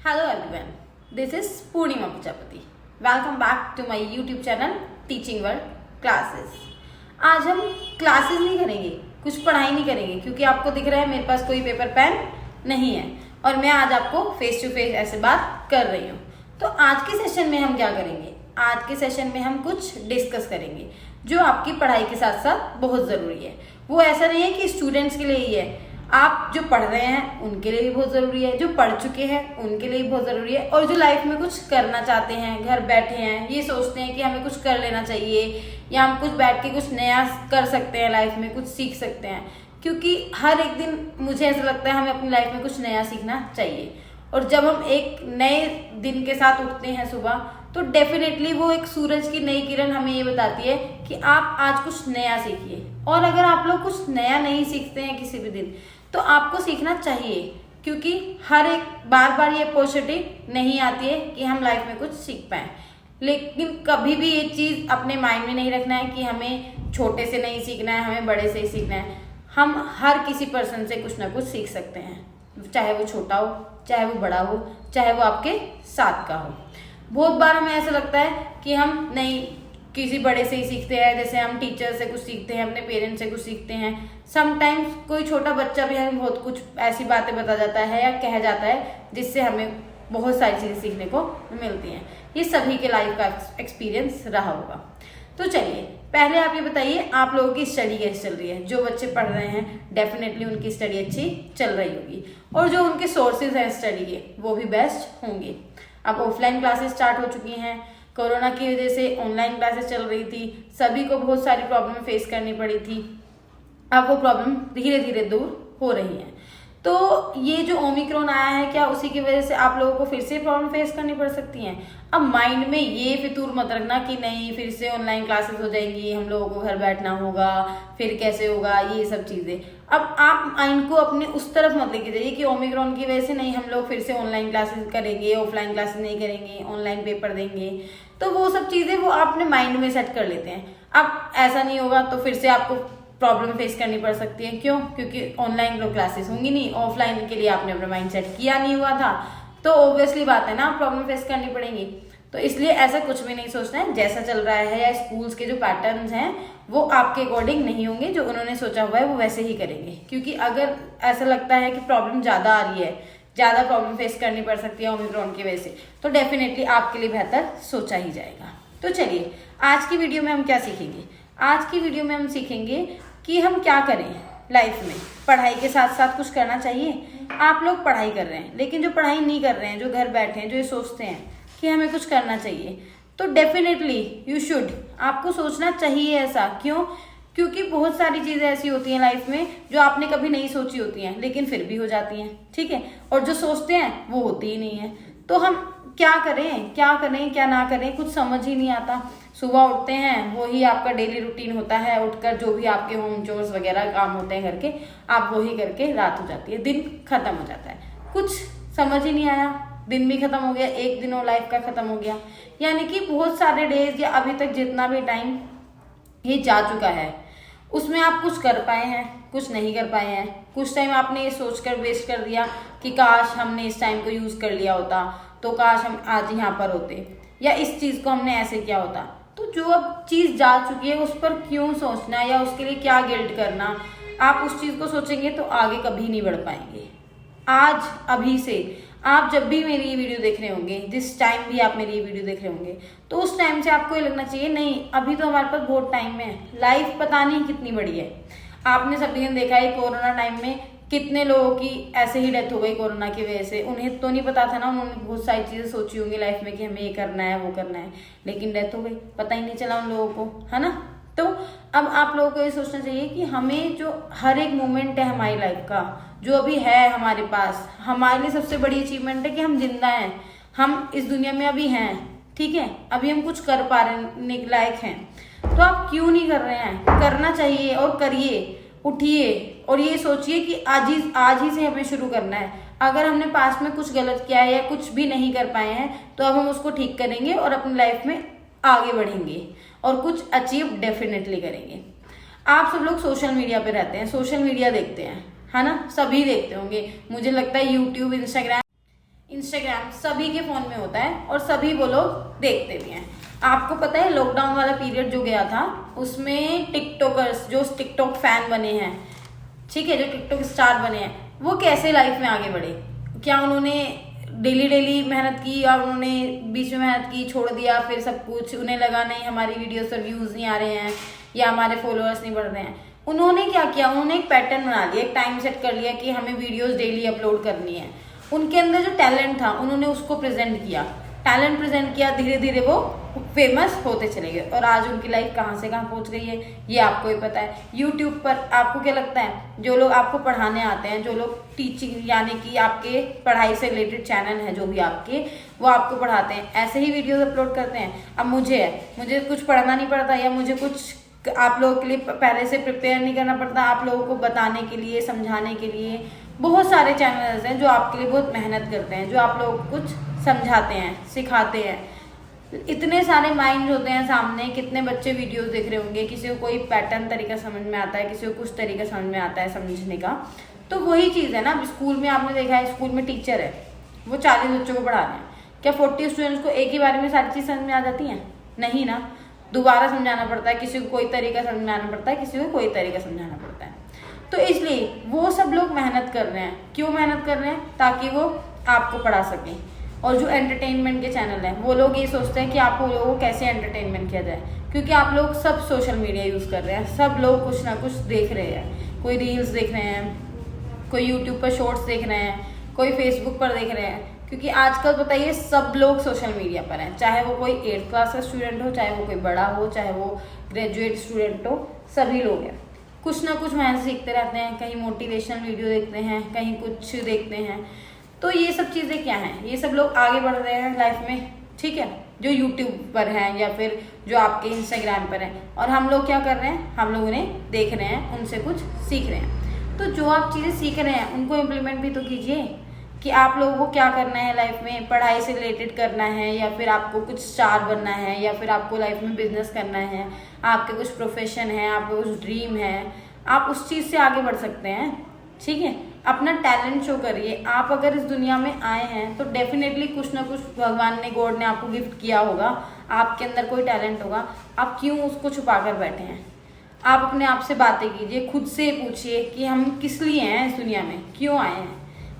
Hello everyone, this is Purnima Prajapati. Welcome back to my YouTube channel Teaching World Classes. आज हम classes नहीं करेंगे, कुछ पढ़ाई नहीं करेंगे क्योंकि आपको दिख रहा है मेरे पास कोई पेपर पेन नहीं है और मैं आज आपको फेस टू फेस ऐसे बात कर रही हूँ। तो आज के सेशन में हम क्या करेंगे? आज के सेशन में हम कुछ डिस्कस करेंगे जो आपकी पढ़ाई के साथ साथ बहुत ज़रूरी है। वो ऐसा नहीं है कि स्टूडेंट्स के लिए ही है, आप जो पढ़ रहे हैं उनके लिए भी बहुत ज़रूरी है, जो पढ़ चुके हैं उनके लिए भी बहुत ज़रूरी है, और जो लाइफ में कुछ करना चाहते हैं, घर बैठे हैं, ये सोचते हैं कि हमें कुछ कर लेना चाहिए या हम कुछ बैठ के कुछ नया कर सकते हैं, लाइफ में कुछ सीख सकते हैं। क्योंकि हर एक दिन मुझे ऐसा लगता है हमें अपनी लाइफ में कुछ नया सीखना चाहिए, और जब हम एक नए दिन के साथ उठते हैं सुबह, तो डेफिनेटली वो एक सूरज की नई किरण हमें ये बताती है कि आप आज कुछ नया सीखिए। और अगर आप लोग कुछ नया नहीं सीखते हैं किसी भी दिन, तो आपको सीखना चाहिए, क्योंकि हर एक बार ये अपॉर्चुनिटी नहीं आती है कि हम लाइफ में कुछ सीख पाएँ। लेकिन कभी भी ये चीज़ अपने माइंड में नहीं रखना है कि हमें छोटे से नहीं सीखना है, हमें बड़े से ही सीखना है। हम हर किसी पर्सन से कुछ ना कुछ सीख सकते हैं, चाहे वो छोटा हो, चाहे वो बड़ा हो, चाहे वो आपके साथ का हो। बहुत बार हमें ऐसा लगता है कि हम नहीं, किसी बड़े से ही सीखते हैं, जैसे हम टीचर से कुछ सीखते हैं, अपने पेरेंट्स से कुछ सीखते हैं। समटाइम्स कोई छोटा बच्चा भी हमें बहुत कुछ ऐसी बातें बता जाता है या कह जाता है जिससे हमें बहुत सारी चीज़ें सीखने को मिलती हैं। ये सभी के लाइफ का एक्सपीरियंस रहा होगा। तो चलिए, पहले आप ये बताइए आप लोगों की स्टडी कैसे चल रही है। जो बच्चे पढ़ रहे हैं डेफिनेटली उनकी स्टडी अच्छी चल रही होगी, और जो उनके सोर्सेज हैं स्टडी के वो भी बेस्ट होंगे। अब ऑफलाइन क्लासेस स्टार्ट हो चुकी हैं, कोरोना की वजह से ऑनलाइन क्लासेस चल रही थी, सभी को बहुत सारी प्रॉब्लम फेस करनी पड़ी थी। अब वो प्रॉब्लम धीरे धीरे दूर हो रही है। तो ये जो ओमिक्रॉन आया है, क्या उसी की वजह से आप लोगों को फिर से प्रॉब्लम फेस करनी पड़ सकती हैं? अब माइंड में ये फितूर मत रखना कि नहीं फिर से ऑनलाइन क्लासेस हो जाएंगी, हम लोगों को घर बैठना होगा, फिर कैसे होगा, ये सब चीज़ें। अब आप माइंड को अपने उस तरफ मत लेके जाइए कि ओमिक्रॉन की वजह से नहीं हम लोग फिर से ऑनलाइन क्लासेस करेंगे, ऑफलाइन क्लासेस नहीं करेंगे, ऑनलाइन पेपर देंगे। तो वो सब चीज़ें वो अपने माइंड में सेट कर लेते हैं। अब ऐसा नहीं होगा तो फिर से आपको प्रॉब्लम फेस करनी पड़ सकती है। क्यों? क्योंकि ऑनलाइन लोग क्लासेस होंगी नहीं, ऑफलाइन के लिए आपने अपना माइंड सेट किया नहीं हुआ था, तो ऑब्वियसली बात है ना, प्रॉब्लम फेस करनी पड़ेगी। तो इसलिए ऐसा कुछ भी नहीं सोचना है। जैसा चल रहा है या स्कूल्स के जो पैटर्न्स हैं वो आपके अकॉर्डिंग नहीं होंगे, जो उन्होंने सोचा हुआ है वो वैसे ही करेंगे। क्योंकि अगर ऐसा लगता है कि प्रॉब्लम ज़्यादा आ रही है, ज़्यादा प्रॉब्लम फेस करनी पड़ सकती है ओमिक्रॉन की वजह से, तो डेफिनेटली आपके लिए बेहतर सोचा ही जाएगा। तो चलिए, आज की वीडियो में हम क्या सीखेंगे? आज की वीडियो में हम सीखेंगे कि हम क्या करें लाइफ में। पढ़ाई के साथ साथ कुछ करना चाहिए। आप लोग पढ़ाई कर रहे हैं, लेकिन जो पढ़ाई नहीं कर रहे हैं, जो घर बैठे हैं, जो ये सोचते हैं कि हमें कुछ करना चाहिए, तो डेफिनेटली यू शुड, आपको सोचना चाहिए ऐसा। क्यों? क्योंकि बहुत सारी चीज़ें ऐसी होती हैं लाइफ में जो आपने कभी नहीं सोची होती हैं, लेकिन फिर भी हो जाती हैं, ठीक है। और जो सोचते हैं वो होती ही नहीं है। तो हम क्या करें, क्या करें, क्या ना करें, कुछ समझ ही नहीं आता। सुबह उठते हैं, वही आपका डेली रूटीन होता है, उठकर जो भी आपके होम चोर्स वगैरह काम होते हैं घर के, आप वही करके रात हो जाती है, दिन खत्म हो जाता है, कुछ समझ ही नहीं आया, दिन भी खत्म हो गया, एक दिन और लाइफ का खत्म हो गया। यानी कि बहुत सारे डेज या अभी तक जितना भी टाइम ये जा चुका है उसमें आप कुछ कर पाए हैं, कुछ नहीं कर पाए हैं। कुछ टाइम आपने ये सोचकर वेस्ट कर दिया कि काश हमने इस टाइम को यूज़ कर लिया होता, तो काश हम आज यहाँ पर होते, या इस चीज़ को हमने ऐसे किया होता। तो जो अब चीज़ जा चुकी है उस पर क्यों सोचना, या उसके लिए क्या गिल्ट करना? आप उस चीज़ को सोचेंगे तो आगे कभी नहीं बढ़ पाएंगे। आज अभी से आप जब भी मेरी ये वीडियो देख रहे होंगे, जिस टाइम भी आप मेरी ये वीडियो देख रहे होंगे, तो उस टाइम से आपको ये लगना चाहिए नहीं अभी तो हमारे पास बहुत टाइम है, लाइफ पता नहीं कितनी बड़ी है। आपने सभी ने देखा है कोरोना टाइम में कितने लोगों की ऐसे ही डेथ हो गई कोरोना की वजह से। उन्हें तो नहीं पता था ना, उन्होंने बहुत सारी चीज़ें सोची होंगी लाइफ में कि हमें ये करना है वो करना है, लेकिन डेथ हो गई, पता ही नहीं चला उन लोगों को, है ना। तो अब आप लोगों को ये सोचना चाहिए कि हमें जो हर एक मोमेंट है हमारी लाइफ का, जो अभी है हमारे पास, हमारे लिए सबसे बड़ी अचीवमेंट है कि हम जिंदा हैं, हम इस दुनिया में अभी हैं, ठीक है, अभी हम कुछ कर पा रहे लायक हैं। तो आप क्यों नहीं कर रहे हैं? करना चाहिए और करिए, उठिए और ये सोचिए कि आज ही से हमें शुरू करना है। अगर हमने पास्ट में कुछ गलत किया है या कुछ भी नहीं कर पाए हैं, तो अब हम उसको ठीक करेंगे और अपनी लाइफ में आगे बढ़ेंगे और कुछ अचीव डेफिनेटली करेंगे। आप सब लोग सोशल मीडिया पे रहते हैं, सोशल मीडिया देखते हैं, है ना, सभी देखते होंगे। मुझे लगता है यूट्यूब, इंस्टाग्राम सभी के फ़ोन में होता है और सभी वो लोग देखते भी हैं। आपको पता है लॉकडाउन वाला पीरियड जो गया था उसमें टिकटॉकर्स जो टिकटॉक फैन बने हैं, ठीक है, जो टिकटॉक स्टार बने हैं, वो कैसे लाइफ में आगे बढ़े। क्या उन्होंने डेली मेहनत की या उन्होंने बीच में मेहनत की छोड़ दिया, फिर सब कुछ उन्हें लगा नहीं हमारी वीडियोस पर व्यूज़ नहीं आ रहे हैं या हमारे फॉलोअर्स नहीं बढ़ रहे हैं। उन्होंने क्या किया, उन्होंने एक पैटर्न बना लिया, एक टाइम सेट कर लिया कि हमें वीडियोस डेली अपलोड करनी है। उनके अंदर जो टैलेंट था उन्होंने उसको प्रेजेंट किया, टैलेंट प्रेजेंट किया, धीरे धीरे वो फेमस होते चले गए और आज उनकी लाइफ कहाँ से कहाँ पहुँच गई है ये आपको ही पता है। यूट्यूब पर आपको क्या लगता है, जो लोग आपको पढ़ाने आते हैं, जो लोग टीचिंग यानी कि आपके पढ़ाई से रिलेटेड चैनल हैं जो भी आपके, वो आपको पढ़ाते हैं, ऐसे ही वीडियोस अपलोड करते हैं। अब मुझे कुछ पढ़ना नहीं पड़ता या मुझे कुछ आप लोगों के लिए पहले से प्रिपेयर नहीं करना पड़ता, आप लोगों को बताने के लिए, समझाने के लिए बहुत सारे चैनल्स हैं जो आपके लिए बहुत मेहनत करते हैं, जो आप लोगों को कुछ समझाते हैं, सिखाते हैं। इतने सारे माइंड होते हैं सामने, कितने बच्चे वीडियोस देख रहे होंगे, किसी को कोई पैटर्न तरीका समझ में आता है, किसी को कुछ तरीका समझ में आता है समझने का। तो वही चीज़ है ना, स्कूल में आपने देखा है, स्कूल में टीचर है, वो 40 बच्चों को पढ़ा रहे हैं, क्या 40 स्टूडेंट्स को एक ही बारे में सारी चीज़ समझ में आ जाती है? नहीं ना, दोबारा समझाना पड़ता है, किसी को कोई तरीका समझाना पड़ता है, किसी को कोई तरीका समझाना पड़ता है। तो इसलिए वो सब लोग मेहनत कर रहे हैं। क्यों मेहनत कर रहे हैं? ताकि वो आपको पढ़ा सकें। और जो एंटरटेनमेंट के चैनल हैं वो लोग ये सोचते हैं कि आप लोगों को कैसे एंटरटेनमेंट किया जाए, क्योंकि आप लोग सब सोशल मीडिया यूज़ कर रहे हैं, सब लोग कुछ ना कुछ देख रहे हैं, कोई रील्स देख रहे हैं, कोई यूट्यूब पर शॉर्ट्स देख रहे हैं, कोई फेसबुक पर देख रहे हैं, क्योंकि आजकल बताइए सब लोग सोशल मीडिया पर हैं, चाहे वो कोई 8th क्लास का स्टूडेंट हो, चाहे वो कोई बड़ा हो, चाहे वो ग्रेजुएट स्टूडेंट हो, सभी लोग हैं, कुछ ना कुछ वहाँ से सीखते रहते हैं, कहीं मोटिवेशनल वीडियो देखते हैं, कहीं कुछ देखते हैं। तो ये सब चीज़ें क्या हैं, ये सब लोग आगे बढ़ रहे हैं लाइफ में, ठीक है, जो यूट्यूब पर हैं या फिर जो आपके इंस्टाग्राम पर हैं, और हम लोग क्या कर रहे हैं, हम लोग उन्हें देख रहे हैं, उनसे कुछ सीख रहे हैं। तो जो आप चीज़ें सीख रहे हैं उनको इम्प्लीमेंट भी तो कीजिए कि आप लोगों को क्या करना है लाइफ में, पढ़ाई से रिलेटेड करना है या फिर आपको कुछ स्टार बनना है या फिर आपको लाइफ में बिजनेस करना है, आपके कुछ प्रोफेशन है, आपके कुछ ड्रीम है, आप उस चीज़ से आगे बढ़ सकते हैं, ठीक है। अपना टैलेंट शो करिए। आप अगर इस दुनिया में आए हैं तो डेफिनेटली कुछ ना कुछ भगवान ने, गॉड ने आपको गिफ्ट किया होगा, आपके अंदर कोई टैलेंट होगा, आप क्यों उसको छुपा कर बैठे हैं? आप अपने आप से बातें कीजिए, खुद से पूछिए कि हम किस लिए हैं इस दुनिया में, क्यों आए हैं।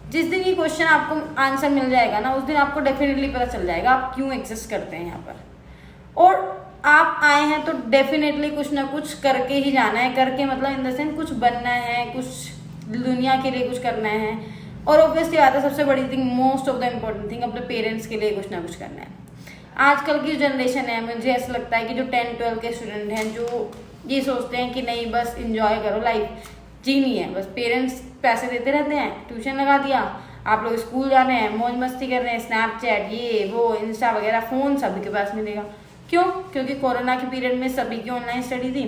जिस दिन ये क्वेश्चन आपको आंसर मिल जाएगा ना, उस दिन आपको डेफिनेटली पता चल जाएगा आप क्यों एग्जिस्ट करते हैं यहाँ पर। और आप आए हैं तो डेफिनेटली कुछ ना कुछ करके ही जाना है, करके मतलब इन द सेंस कुछ बनना है, कुछ दुनिया के लिए कुछ करना है। और ऑब्वियसली बात है, सबसे बड़ी thing, most of the important thing, अपने पेरेंट्स के लिए कुछ ना कुछ करना है। आजकल की जो जनरेशन है, मुझे ऐसा लगता है कि जो 10-12 के स्टूडेंट हैं, जो ये सोचते हैं कि नहीं बस इंजॉय करो, लाइफ जीनी है, बस पेरेंट्स पैसे देते रहते हैं, ट्यूशन लगा दिया, आप लोग स्कूल जा रहे हैं, मौज मस्ती कर रहे हैं, स्नैपचैट, ये वो, इंस्टा वगैरह, फ़ोन सभी के पास मिलेगा। क्यों? क्योंकि कोरोना के पीरियड में सभी की ऑनलाइन स्टडी थी,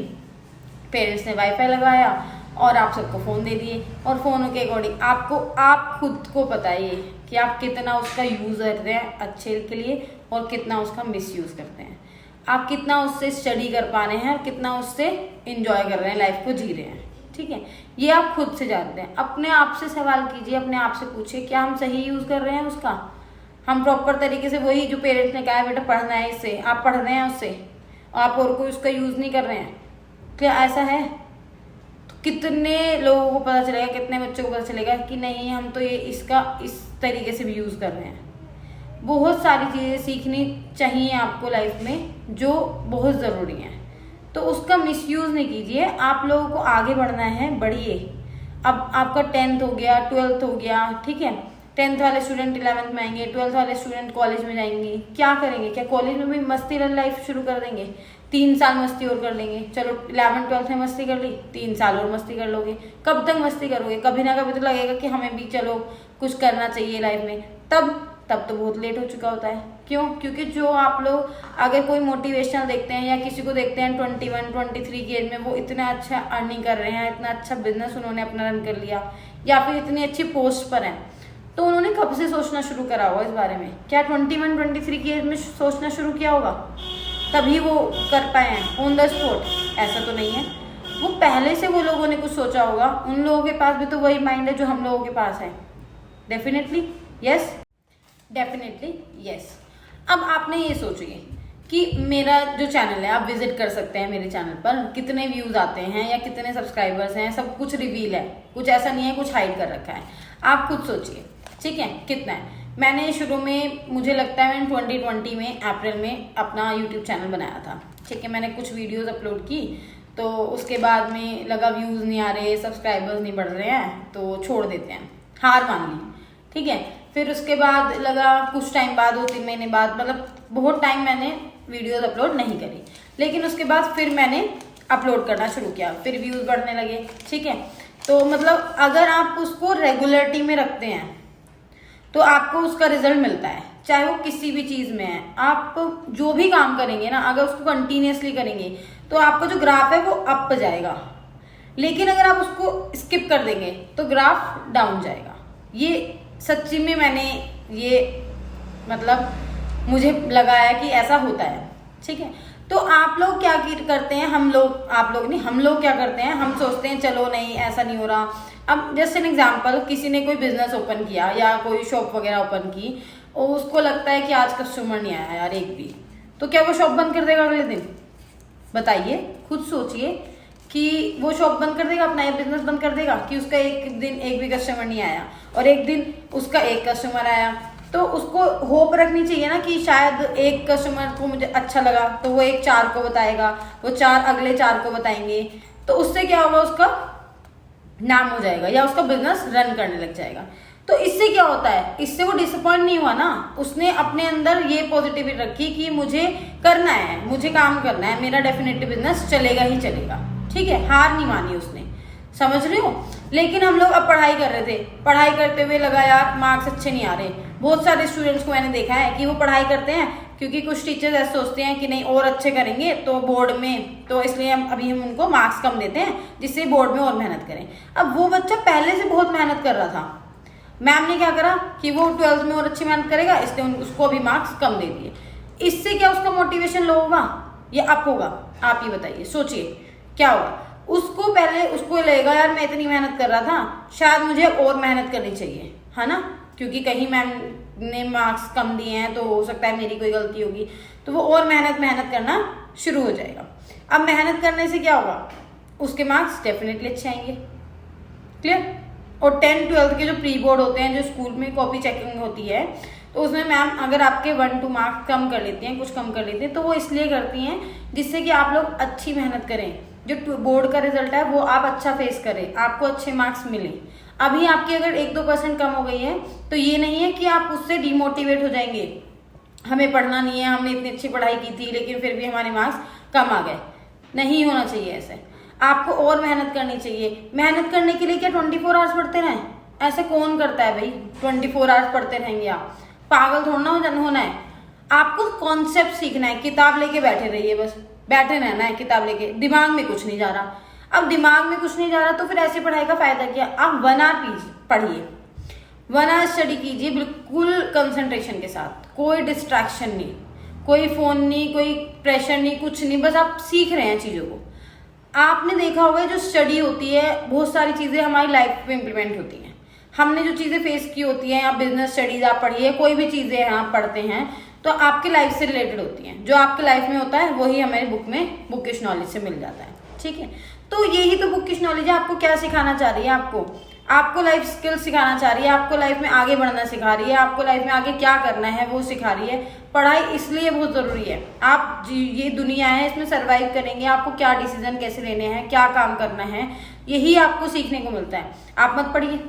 पेरेंट्स ने वाईफाई लगाया और आप सबको फ़ोन दे दिए, और फ़ोनों के अकॉर्डिंग आप खुद को बताइए कि आप कितना उसका यूज़ करते हैं अच्छे के लिए और कितना उसका मिसयूज़ करते हैं। आप कितना उससे स्टडी कर पा रहे हैं और कितना उससे इंजॉय कर रहे हैं, लाइफ को जी रहे हैं, ठीक है। ये आप खुद से जानते हैं। अपने आप से सवाल कीजिए, अपने आप से पूछिए क्या हम सही यूज़ कर रहे हैं उसका, हम प्रॉपर तरीके से, वही जो पेरेंट्स ने कहा है बेटा पढ़ना है इससे, आप पढ़ रहे हैं उससे, आप और कोई उसका यूज़ नहीं कर रहे हैं, क्या ऐसा है? तो कितने लोगों को पता चलेगा, कितने बच्चों को पता चलेगा कि नहीं हम तो ये इसका इस तरीके से भी यूज़ कर रहे हैं। बहुत सारी चीज़ें सीखनी चाहिए आपको लाइफ में जो बहुत ज़रूरी हैं, तो उसका मिसयूज़ नहीं कीजिए। आप लोगों को आगे बढ़ना है, बढ़िए। अब आपका 10th हो गया, 12th हो गया, ठीक है, 10th वाले स्टूडेंट 11th में आएंगे, 12th वाले स्टूडेंट कॉलेज में जाएंगे, क्या करेंगे? क्या कॉलेज में भी मस्ती लाइफ शुरू कर देंगे? 3 साल मस्ती और कर लेंगे, चलो 11th 12th में मस्ती कर ली, 3 साल और मस्ती कर लोगे। कब तक मस्ती करोगे? कभी ना कभी तो लगेगा कि हमें भी चलो कुछ करना चाहिए लाइफ में, तब तो बहुत लेट हो चुका होता है। क्यों? क्योंकि जो आप लोग अगर कोई मोटिवेशनल देखते हैं या किसी को देखते हैं 21-23 की एज में, वो इतना अच्छा अर्निंग कर रहे हैं, इतना अच्छा बिजनेस उन्होंने अपना रन कर लिया या फिर इतनी अच्छी पोस्ट पर हैं, तो उन्होंने कब से सोचना शुरू करा होगा इस बारे में? क्या 21-23 की एज में सोचना शुरू किया होगा तभी वो कर पाए हैं ऑन द स्पॉट? ऐसा तो नहीं है, वो पहले से वो लोगों ने कुछ सोचा होगा। उन लोगों के पास भी तो वही माइंड है जो हम लोगों के पास है, डेफिनेटली यस। Definitely yes. अब आपने ये सोचिए कि मेरा जो चैनल है, आप विजिट कर सकते हैं मेरे चैनल पर, कितने व्यूज आते हैं या कितने सब्सक्राइबर्स हैं, सब कुछ रिवील है, कुछ ऐसा नहीं है कुछ हाइड कर रखा है। आप खुद सोचिए, ठीक है, कितना है। मैंने शुरू में, मुझे लगता है मैंने 2020 में अप्रैल में अपना यूट्यूब चैनल बनाया था, ठीक है। मैंने कुछ वीडियोस अपलोड की, तो उसके बाद में लगा व्यूज नहीं आ रहे, सब्सक्राइबर्स नहीं बढ़ रहे हैं, तो छोड़ देते हैं, हार मान ली, ठीक है। फिर उसके बाद लगा कुछ टाइम बाद, 2-3 महीने बाद, मतलब बहुत टाइम मैंने वीडियोस अपलोड नहीं करी, लेकिन उसके बाद फिर मैंने अपलोड करना शुरू किया, फिर व्यूज बढ़ने लगे, ठीक है। तो मतलब अगर आप उसको रेगुलरिटी में रखते हैं तो आपको उसका रिजल्ट मिलता है, चाहे वो किसी भी चीज में है। आप जो भी काम करेंगे ना, अगर उसको कंटिन्यूअसली करेंगे तो आपका जो ग्राफ है वो अप जाएगा, लेकिन अगर आप उसको स्किप कर देंगे तो ग्राफ डाउन जाएगा। ये सच्ची में मैंने ये मतलब मुझे लगा है कि ऐसा होता है, ठीक है। तो आप लोग क्या करते हैं, हम लोग, आप लोग नहीं, हम लोग क्या करते हैं, हम सोचते हैं चलो नहीं ऐसा नहीं हो रहा। अब जस्ट एन एग्जांपल, किसी ने कोई बिजनेस ओपन किया या कोई शॉप वगैरह ओपन की और उसको लगता है कि आज कस्टमर नहीं आया यार एक भी, तो क्या वो शॉप बंद कर देगा अगले दिन? बताइए, खुद सोचिए कि वो शॉप बंद कर देगा, अपना बिजनेस बंद कर देगा कि उसका एक दिन एक भी कस्टमर नहीं आया, और एक दिन उसका एक कस्टमर आया। तो उसको होप रखनी चाहिए ना कि शायद एक कस्टमर को मुझे अच्छा लगा तो वो एक 4 को बताएगा, वो 4 अगले 4 को बताएंगे, तो उससे क्या होगा, उसका नाम हो जाएगा या उसका बिजनेस रन करने लग जाएगा। तो इससे क्या होता है, इससे वो डिसअपॉइंट नहीं हुआ ना, उसने अपने अंदर ये पॉजिटिविटी रखी कि मुझे करना है, मुझे काम करना है, मेरा डेफिनेटली बिजनेस चलेगा ही चलेगा, ठीक है। हार नहीं मानी उसने, समझ रहे हो। लेकिन हम लोग अब पढ़ाई कर रहे थे, पढ़ाई करते हुए लगा यार मार्क्स अच्छे नहीं आ रहे। बहुत सारे स्टूडेंट्स को मैंने देखा है कि वो पढ़ाई करते हैं क्योंकि कुछ टीचर्स ऐसे सोचते हैं कि नहीं और अच्छे करेंगे तो बोर्ड में, तो इसलिए हम उनको मार्क्स कम देते हैं जिससे बोर्ड में और मेहनत करें। अब वो बच्चा पहले से बहुत मेहनत कर रहा था, मैम ने क्या करा कि वो 12th में और अच्छी मेहनत करेगा, इसलिए उसको अभी मार्क्स कम दे दिए। इससे क्या उसका मोटिवेशन लो होगा या अप होगा? आप ही बताइए, सोचिए क्या होगा। उसको पहले उसको लगेगा यार मैं इतनी मेहनत कर रहा था, शायद मुझे और मेहनत करनी चाहिए, है ना, क्योंकि कहीं मैम ने मार्क्स कम दिए हैं तो हो सकता है मेरी कोई गलती होगी, तो वो और मेहनत करना शुरू हो जाएगा। अब मेहनत करने से क्या होगा, उसके मार्क्स डेफिनेटली अच्छे आएंगे, क्लियर। और 10th-12th के जो प्री बोर्ड होते हैं, जो स्कूल में कॉपी चेकिंग होती है, तो उसमें मैम अगर आपके 1-2 मार्क्स कम कर लेती हैं, कुछ कम कर लेती हैं, तो वो इसलिए करती हैं जिससे कि आप लोग अच्छी मेहनत करें, जो बोर्ड का रिजल्ट है वो आप अच्छा फेस करें, आपको अच्छे मार्क्स मिले। अभी आपकी अगर 1-2% कम हो गई है तो ये नहीं है कि आप उससे डिमोटिवेट हो जाएंगे, हमें पढ़ना नहीं है, हमने इतनी अच्छी पढ़ाई की थी लेकिन फिर भी हमारे मार्क्स कम आ गए। नहीं होना चाहिए ऐसे, आपको और मेहनत करनी चाहिए। मेहनत करने के लिए क्या 24 आवर्स पढ़ते रहें? ऐसे कौन करता है भाई, 24 आवर्स पढ़ते रहेंगे आप? पागल थोड़ा ना होना है। आपको कॉन्सेप्ट सीखना है, किताब लेके बैठे रहिए, बस बैठे रहना है किताब लेके, दिमाग में कुछ नहीं जा रहा। अब दिमाग में कुछ नहीं जा रहा तो फिर ऐसी पढ़ाई का फायदा क्या? आप 1 आवर पढ़िए, 1 आवर स्टडी कीजिए बिल्कुल कंसंट्रेशन के साथ, कोई डिस्ट्रैक्शन नहीं, कोई फोन नहीं, कोई प्रेशर नहीं, कुछ नहीं, बस आप सीख रहे हैं चीजों को। आपने देखा होगा जो स्टडी होती है, बहुत सारी चीजें हमारी लाइफ में इम्प्लीमेंट होती हैं। हमने जो चीजें फेस की होती हैं, या बिजनेस स्टडीज आप पढ़िए, कोई भी चीजें आप पढ़ते हैं तो आपके लाइफ से रिलेटेड होती हैं। जो आपके लाइफ में होता है वही हमारी बुक में बुकिश नॉलेज से मिल जाता है, ठीक है। तो यही तो बुकिश नॉलेज है। आपको क्या सिखाना चाह रही है? आपको लाइफ स्किल सिखाना चाह रही है, आपको लाइफ में आगे बढ़ना सिखा रही है, आपको लाइफ में आगे क्या करना है वो सिखा रही है। पढ़ाई इसलिए बहुत जरूरी है। आप ये दुनिया है, इसमें सर्वाइव करेंगे, आपको क्या डिसीजन कैसे लेने हैं, क्या काम करना है, यही आपको सीखने को मिलता है। आप मत पढ़िए,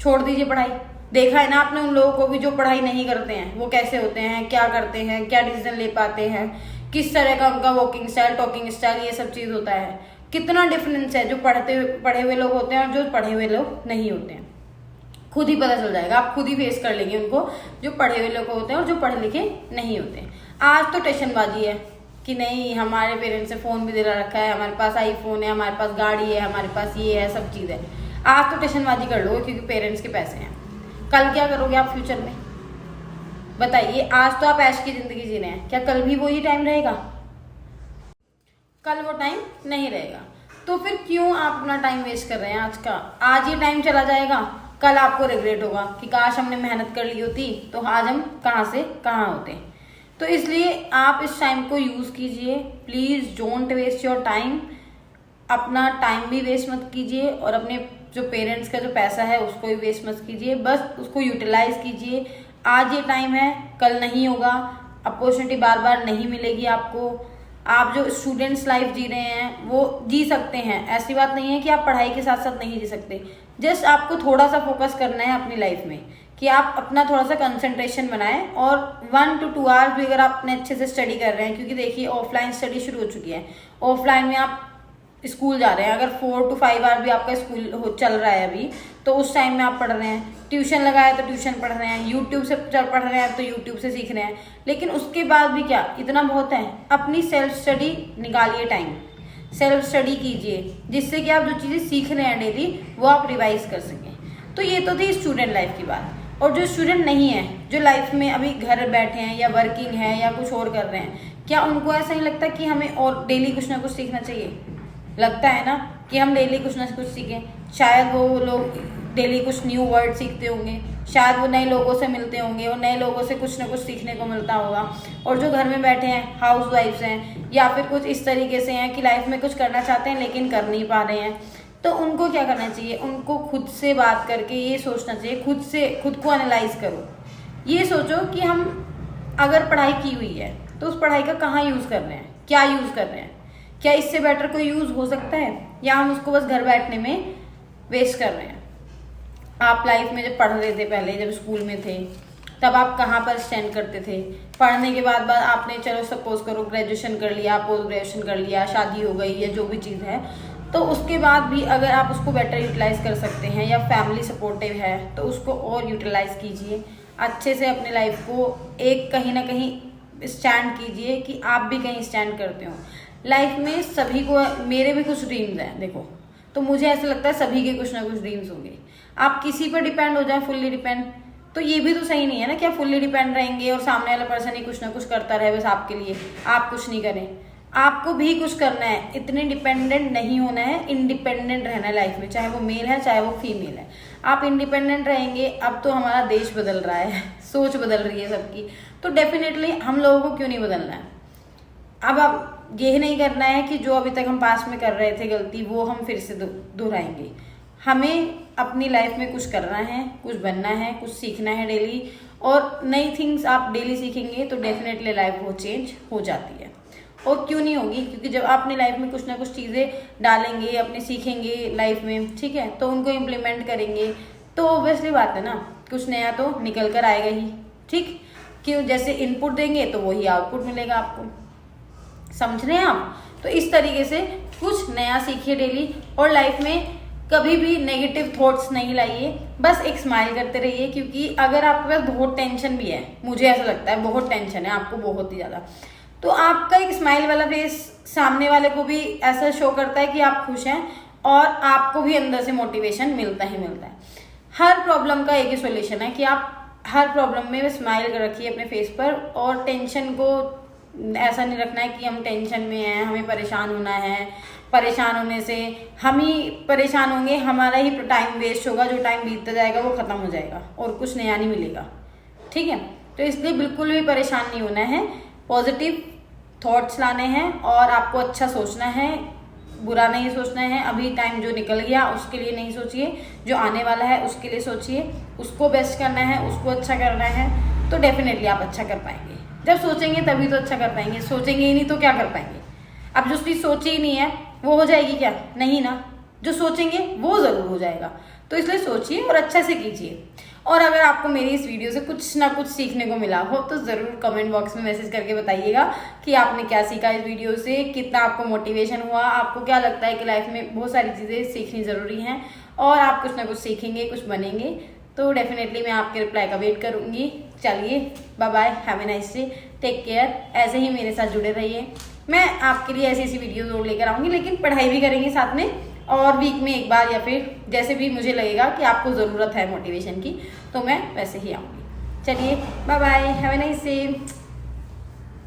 छोड़ दीजिए पढ़ाई। देखा है ना आपने उन लोगों को भी जो पढ़ाई नहीं करते हैं, वो कैसे होते हैं, क्या करते हैं, क्या डिसीजन ले पाते हैं, किस तरह का उनका वॉकिंग स्टाइल, टॉकिंग स्टाइल, ये सब चीज होता है। कितना डिफरेंस है जो पढ़े हुए लोग होते हैं और जो पढ़े हुए लोग नहीं होते हैं। खुद ही पता चल जाएगा, आप खुद ही फेस कर लेंगे उनको, जो पढ़े हुए लोग होते हैं और जो पढ़े लिखे नहीं होते हैं। आज तो टेंशनबाजी है कि नहीं हमारे पेरेंट्स ने फोन भी दिला रखा है, हमारे पास आईफोन है, हमारे पास गाड़ी है, हमारे पास ये है, सब चीज है। आज तो टेंशनबाजी कर लो क्योंकि पेरेंट्स के पैसे हैं। कल क्या करोगे आप फ्यूचर में? बताइए। आज तो आप ऐश की जिंदगी जी रहे हैं, क्या कल भी वही टाइम रहेगा? कल वो टाइम नहीं रहेगा। तो फिर क्यों आप अपना टाइम वेस्ट कर रहे हैं? आज ये टाइम चला जाएगा, कल आपको रिग्रेट होगा कि काश हमने मेहनत कर ली होती तो आज हम कहाँ से कहाँ होते। तो इसलिए आप इस टाइम को यूज़ कीजिए। Please don't waste your time. अपना टाइम भी वेस्ट मत कीजिए और अपने जो पेरेंट्स का जो पैसा है उसको भी वेस्ट मत कीजिए, बस उसको यूटिलाइज कीजिए। आज ये टाइम है, कल नहीं होगा, अपॉर्चुनिटी बार बार नहीं मिलेगी आपको। आप जो स्टूडेंट्स लाइफ जी रहे हैं वो जी सकते हैं, ऐसी बात नहीं है कि आप पढ़ाई के साथ साथ नहीं जी सकते। जस्ट आपको थोड़ा सा फोकस करना है अपनी लाइफ में कि आप अपना थोड़ा सा कंसंट्रेशन बनाएं और 1 to 2 आवर्स भी अगर आप अपने अच्छे से स्टडी कर रहे हैं, क्योंकि देखिए ऑफलाइन स्टडी शुरू हो चुकी है। ऑफलाइन में आप स्कूल जा रहे हैं, अगर 4 to 5 आवर भी आपका स्कूल चल रहा है अभी, तो उस टाइम में आप पढ़ रहे हैं। ट्यूशन लगाया तो ट्यूशन पढ़ रहे हैं, यूट्यूब से पढ़ रहे हैं तो यूट्यूब से सीख रहे हैं। लेकिन उसके बाद भी क्या इतना बहुत है, अपनी सेल्फ स्टडी निकालिए टाइम, सेल्फ स्टडी कीजिए, जिससे कि आप जो चीज़ें सीख रहे हैं डेली वो आप रिवाइज कर सकें। तो ये तो थी स्टूडेंट लाइफ की बात। और जो स्टूडेंट नहीं है, जो लाइफ में अभी घर बैठे हैं या वर्किंग है या कुछ और कर रहे हैं, क्या उनको ऐसा नहीं लगता कि हमें और डेली कुछ ना कुछ सीखना चाहिए? लगता है ना कि हम डेली कुछ ना कुछ सीखें। शायद वो लोग डेली कुछ न्यू वर्ड सीखते होंगे, शायद वो नए लोगों से मिलते होंगे और नए लोगों से कुछ ना कुछ सीखने को मिलता होगा। और जो घर में बैठे हैं, हाउस वाइफ्स हैं या फिर कुछ इस तरीके से हैं कि लाइफ में कुछ करना चाहते हैं लेकिन कर नहीं पा रहे हैं, तो उनको क्या करना चाहिए? उनको खुद से बात करके ये सोचना चाहिए, खुद को एनालाइज करो। ये सोचो कि हम अगर पढ़ाई की हुई है तो उस पढ़ाई का कहाँ यूज़ कर रहे हैं, क्या यूज़ कर रहे हैं, क्या इससे बेटर कोई यूज़ हो सकता है, या हम उसको बस घर बैठने में वेस्ट कर रहे हैं। आप लाइफ में जब पढ़ रहे थे, पहले जब स्कूल में थे, तब आप कहाँ पर स्टैंड करते थे? पढ़ने के बाद आपने चलो सपोज करो ग्रेजुएशन कर लिया, पोस्ट ग्रेजुएशन कर लिया, शादी हो गई या जो भी चीज़ है, तो उसके बाद भी अगर आप उसको बेटर यूटिलाइज कर सकते हैं या फैमिली सपोर्टिव है तो उसको और यूटिलाइज कीजिए। अच्छे से अपने लाइफ को एक कहीं ना कहीं स्टैंड कीजिए कि आप भी कहीं स्टैंड करते हो लाइफ में। सभी को, मेरे भी कुछ ड्रीम्स हैं देखो, तो मुझे ऐसा लगता है सभी के कुछ ना कुछ ड्रीम्स होंगे। आप किसी पर डिपेंड हो जाए फुल्ली डिपेंड, तो ये भी तो सही नहीं है ना कि आप फुल्ली डिपेंड रहेंगे और सामने वाला पर्सन ही कुछ ना कुछ करता रहे बस आपके लिए, आप कुछ नहीं करें। आपको भी कुछ करना है, इतने डिपेंडेंट नहीं होना है, इंडिपेंडेंट रहना है लाइफ में, चाहे वो मेल है चाहे वो फीमेल है। आप इंडिपेंडेंट रहेंगे। अब तो हमारा देश बदल रहा है, सोच बदल रही है सबकी, तो डेफिनेटली हम लोगों को क्यों नहीं बदलना है? अब आप ये नहीं करना है कि जो अभी तक हम पास्ट में कर रहे थे गलती वो हम फिर से दोहराएंगे। हमें अपनी लाइफ में कुछ करना है, कुछ बनना है, कुछ सीखना है डेली, और नई थिंग्स आप डेली सीखेंगे तो डेफिनेटली लाइफ वो चेंज हो जाती है। और क्यों नहीं होगी? क्योंकि जब आप अपनी लाइफ में कुछ ना कुछ चीज़ें डालेंगे, अपने सीखेंगे लाइफ में, ठीक है, तो उनको इम्प्लीमेंट करेंगे तो ऑब्वियसली बात है ना, कुछ नया तो निकल कर आएगा ही। ठीक, क्यों? जैसे इनपुट देंगे तो वही आउटपुट मिलेगा आपको, समझ रहे हैं आप? तो इस तरीके से कुछ नया सीखिए डेली, और लाइफ में कभी भी नेगेटिव थॉट्स नहीं लाइए, बस एक स्माइल करते रहिए। क्योंकि अगर आपके पास बहुत टेंशन भी है, मुझे ऐसा लगता है बहुत टेंशन है आपको, बहुत ही ज़्यादा, तो आपका एक स्माइल वाला फेस सामने वाले को भी ऐसा शो करता है कि आप खुश हैं, और आपको भी अंदर से मोटिवेशन मिलता ही मिलता है। हर प्रॉब्लम का एक ही सॉल्यूशन है कि आप हर प्रॉब्लम में स्माइल रखिए अपने फेस पर, और टेंशन को ऐसा नहीं रखना है कि हम टेंशन में हैं, हमें परेशान होना है, परेशान होने से हम ही परेशान होंगे, हमारा ही टाइम वेस्ट होगा, जो टाइम बीतता जाएगा वो ख़त्म हो जाएगा और कुछ नया नहीं मिलेगा। ठीक है, तो इसलिए बिल्कुल भी परेशान नहीं होना है, पॉजिटिव थॉट्स लाने हैं और आपको अच्छा सोचना है, बुरा नहीं सोचना है। अभी टाइम जो निकल गया उसके लिए नहीं सोचिए, जो आने वाला है उसके लिए सोचिए, उसको बेस्ट करना है, उसको अच्छा करना है, तो डेफिनेटली आप अच्छा कर पाएंगे। जब सोचेंगे तभी तो अच्छा कर पाएंगे, सोचेंगे ही नहीं तो क्या कर पाएंगे? अब जो चीज़ सोची ही नहीं है वो हो जाएगी क्या? नहीं ना, जो सोचेंगे वो ज़रूर हो जाएगा। तो इसलिए सोचिए और अच्छे से कीजिए। और अगर आपको मेरी इस वीडियो से कुछ ना कुछ सीखने को मिला हो तो ज़रूर कमेंट बॉक्स में मैसेज करके बताइएगा कि आपने क्या सीखा इस वीडियो से, कितना आपको मोटिवेशन हुआ, आपको क्या लगता है कि लाइफ में बहुत सारी चीज़ें सीखनी ज़रूरी हैं और आप कुछ ना कुछ सीखेंगे, कुछ बनेंगे। तो डेफिनेटली मैं आपके रिप्लाई का वेट करूँगी। चलिए, bye bye, have a nice day, take care. ऐसे ही मेरे साथ जुड़े रहिए, मैं आपके लिए ऐसी वीडियो जरूर लेकर आऊँगी, लेकिन पढ़ाई भी करेंगे साथ में, और वीक में एक बार या फिर जैसे भी मुझे लगेगा कि आपको ज़रूरत है मोटिवेशन की, तो मैं वैसे ही आऊँगी। चलिए, bye bye, have a nice day.